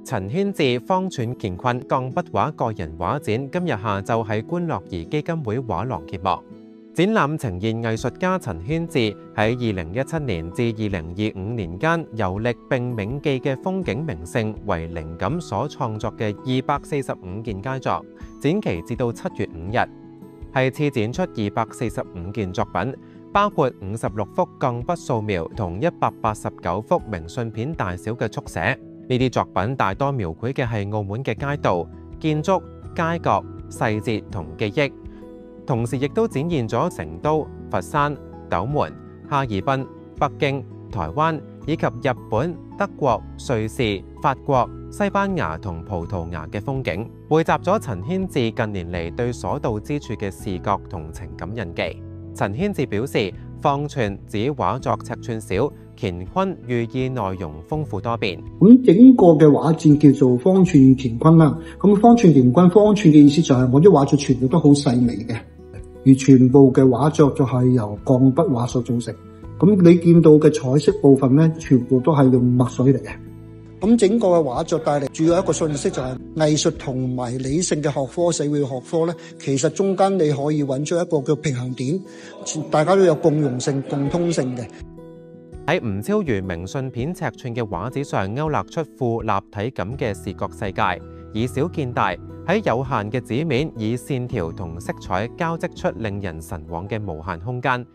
陳軒志、方寸乾坤鋼筆畫個人畫展今日下晝喺觀樂頤基金會畫廊揭幕。展覽呈現藝術家陳軒志喺2017年至2025年間遊歷並銘記嘅風景名勝為靈感所創作嘅245件佳作，展期至到7月5日。係次展出245件作品，包括56幅鋼筆素描同189幅明信片大小嘅速寫。呢啲作品大多描繪嘅係澳門嘅街道、建築、街角、細節同記憶，同時亦都展現咗成都、佛山、斗門、哈爾濱、北京、台灣以及日本、德國、瑞士、法國、西班牙同葡萄牙嘅風景，匯集咗陳軒志近年嚟對所到之處嘅視覺同情感印記。陳軒志表示，方寸指畫作尺寸小，乾坤寓意內容豐富多變。咁整個嘅畫展叫做方寸乾坤啦。咁方寸乾坤，方寸嘅意思就係我啲畫作全部都好細微嘅，而全部嘅畫作就係由鋼筆畫所組成。咁你見到嘅彩色部分咧，全部都係用墨水嚟嘅。咁整個嘅畫作帶嚟主要一個信息就係藝術同埋理性嘅學科、社會學科咧，其實中間你可以揾出一個叫平衡點，大家都有共融性、共通性嘅。喺唔超逾明信片尺寸嘅畫紙上勾勒出富立體感嘅視覺世界，以小見大，喺有限嘅紙面以線條同色彩交織出令人神往嘅無限空間，